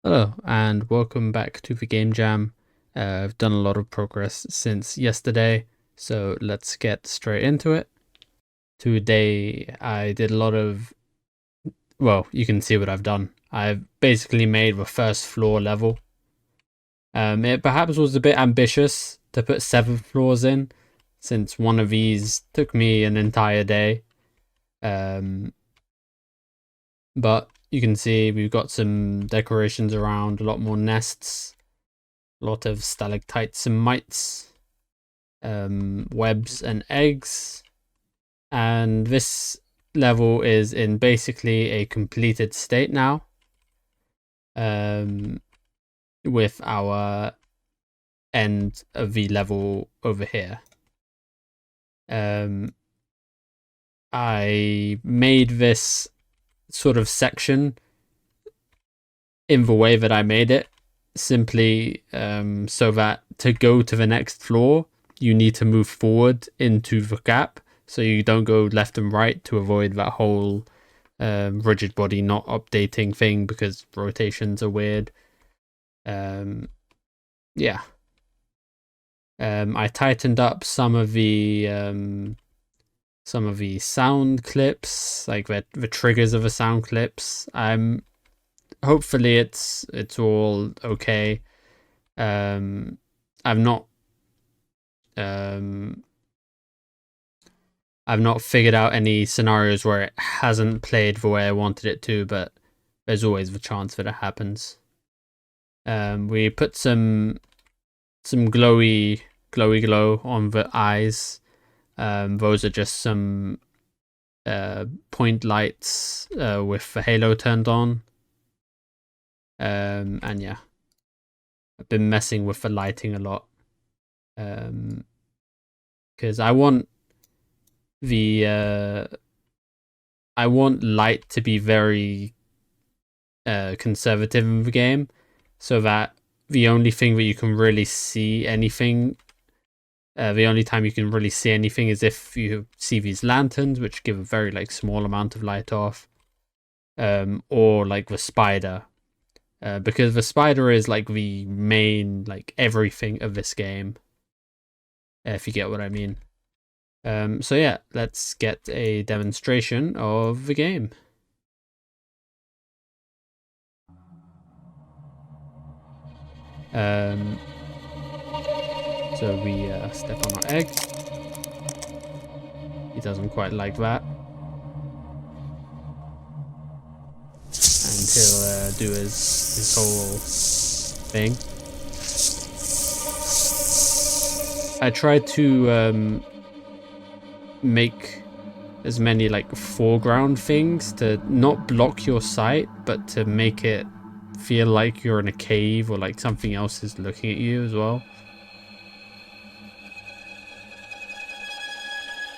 Hello, and welcome back to the Game Jam. I've done a lot of progress since yesterday, so let's get straight into it. Today, I did a lot of, well, you can see what I've done. I've basically made the first floor level. It perhaps was a bit ambitious to put 7 floors in, since one of these took me an entire day. But you can see we've got some decorations around, a lot more nests, a lot of stalactites and mites, webs and eggs. And this level is in basically a completed state now, with our end of the level over here. I made this sort of section in the way that I made it, simply so that to go to the next floor, you need to move forward into the gap, so you don't go left and right to avoid that whole rigid body not updating thing, because rotations are weird. Yeah. I tightened up some of the sound clips, like the triggers of the sound clips. Hopefully it's all okay. I've not figured out any scenarios where it hasn't played the way I wanted it to, but there's always the chance that it happens. We put some glowy glow on the eyes. Those are just some point lights with the halo turned on. And yeah, I've been messing with the lighting a lot, because I want light to be very conservative in the game, so that the only thing that you can really see anything, the only time you can really see anything is if you see these lanterns, which give a very small amount of light off, or like the spider, because the spider is the main everything of this game, if you get what I mean. So yeah, let's get a demonstration of the game. So we step on our egg. He doesn't quite like that. And he'll do his whole thing. I tried to make as many foreground things to not block your sight, but to make it feel like you're in a cave or something else is looking at you as well.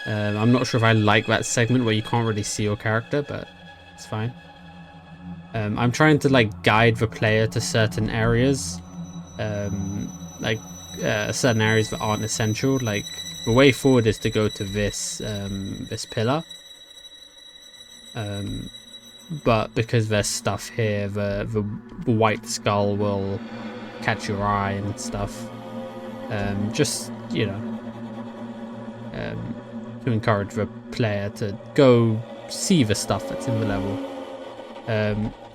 I'm not sure if I like that segment where you can't really see your character, but it's fine. I'm trying to guide the player to certain areas, certain areas that aren't essential. The way forward is to go to this this pillar, but because there's stuff here, the white skull will catch your eye and stuff. Just to encourage the player to go see the stuff that's in the level.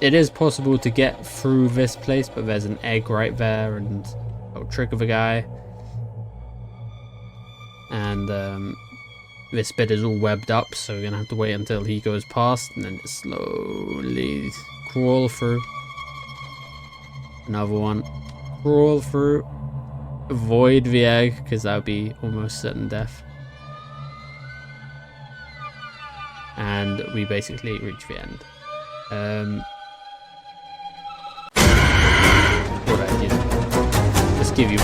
It is possible to get through this place, but there's an egg right there, and I'll trigger the guy. And this bit is all webbed up, so we're gonna have to wait until he goes past, and then just slowly crawl through. Another one. Crawl through. Avoid the egg, because that would be almost certain death. And we basically reach the end. What I did. Just give you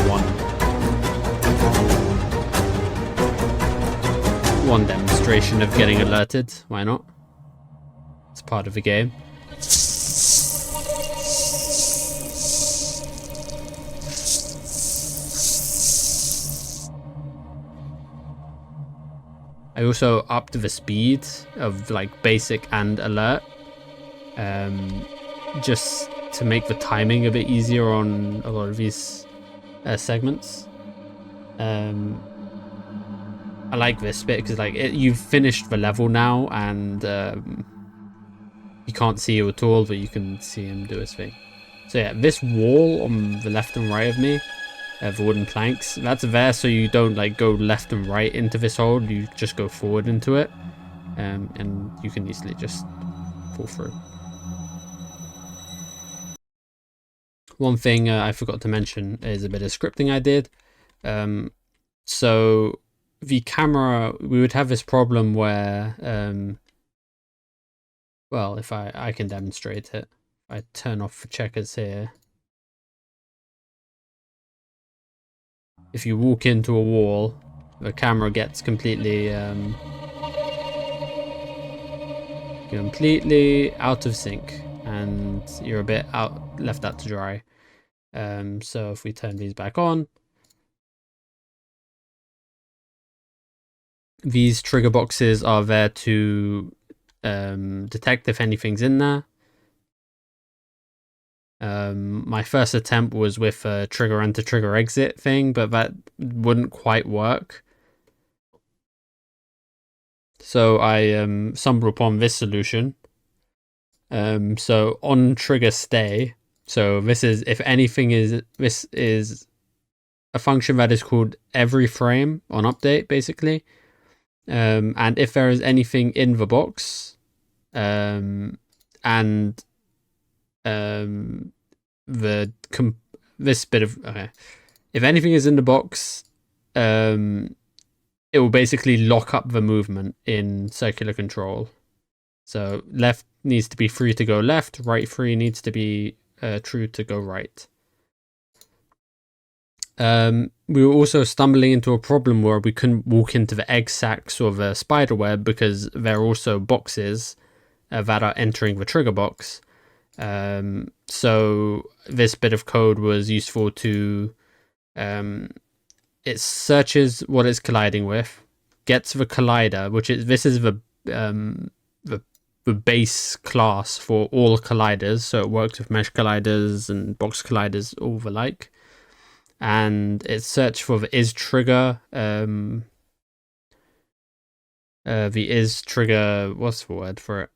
one demonstration of getting alerted. Why not? It's part of the game. I also upped the speed of basic and alert, just to make the timing a bit easier on a lot of these segments. I like this bit because like you've finished the level now, and you can't see you at all, but you can see him do his thing. So yeah, this wall on the left and right of me, the wooden planks, that's there so you don't like go left and right into this hole, you just go forward into it, and you can easily just fall through. One thing I forgot to mention is a bit of scripting I did. So the camera, we would have this problem where, well, if I can demonstrate it. I turn off the checkers here. If you walk into a wall, the camera gets completely out of sync, and you're a bit left out to dry. So if we turn these back on, these trigger boxes are there to detect if anything's in there. My first attempt was with a trigger enter, trigger exit thing, but that wouldn't quite work. So I stumbled upon this solution. So on trigger stay, so this is, if anything is, this is a function that is called every frame on update, basically. And if there is anything in the box, and this bit of, okay, if anything is in the box, it will basically lock up the movement in circular control. So left needs to be free to go left, right free needs to be true to go right. We were also stumbling into a problem where we couldn't walk into the egg sacs or the spider web because there are also boxes that are entering the trigger box. So this bit of code was useful to, it searches what it's colliding with, gets the collider, which is, this is the base class for all colliders. So it works with mesh colliders and box colliders, all the like. And it searched for the is trigger, the is trigger, what's the word for it?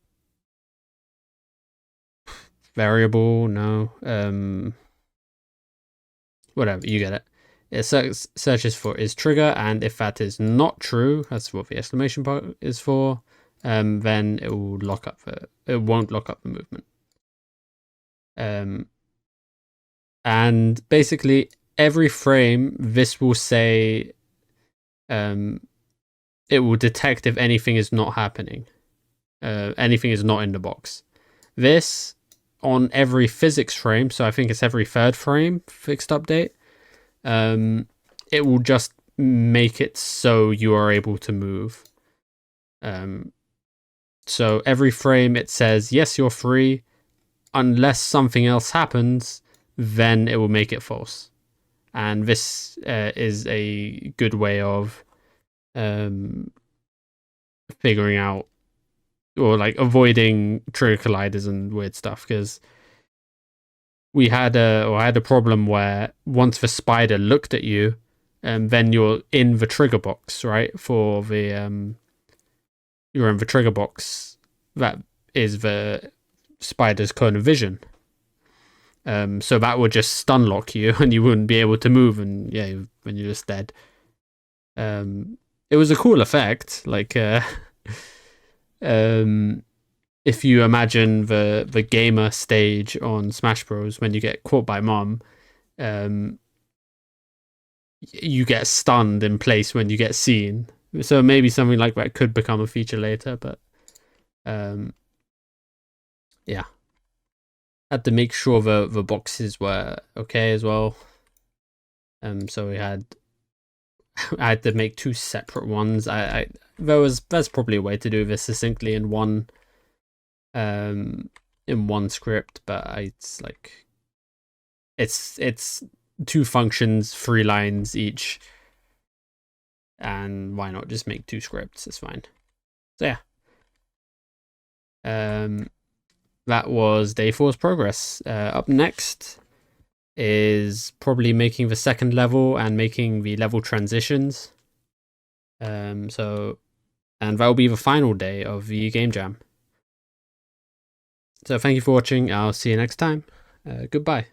Variable, no, whatever, you get it. It searches for is trigger, and if that is not true, that's what the exclamation part is for, then it will lock up it won't lock up the movement. And basically every frame, this will say, it will detect if anything is not happening, anything is not in the box. This on every physics frame, so I think it's every third frame fixed update, it will just make it so you are able to move. So every frame it says, yes, you're free. Unless something else happens, then it will make it false. And this is a good way of figuring out, or like avoiding trigger colliders and weird stuff, because I had a problem where once the spider looked at you, then you're in the trigger box, right? For the you're in the trigger box that is the spider's cone of vision. So that would just stun lock you, and you wouldn't be able to move, and yeah, when you're just dead. It was a cool effect, like if you imagine the gamer stage on Smash Bros, when you get caught by mom, you get stunned in place when you get seen. So maybe something like that could become a feature later, but yeah. Had to make sure the boxes were okay as well. So we had, I had to make two separate ones. There's probably a way to do this succinctly in one script, but it's two functions, 3 lines each, and why not just make 2 scripts? It's fine. So yeah. that was day 4's progress. Up next is probably making the second level and making the level transitions. And that'll be the final day of the game jam. So thank you for watching. I'll see you next time. Goodbye.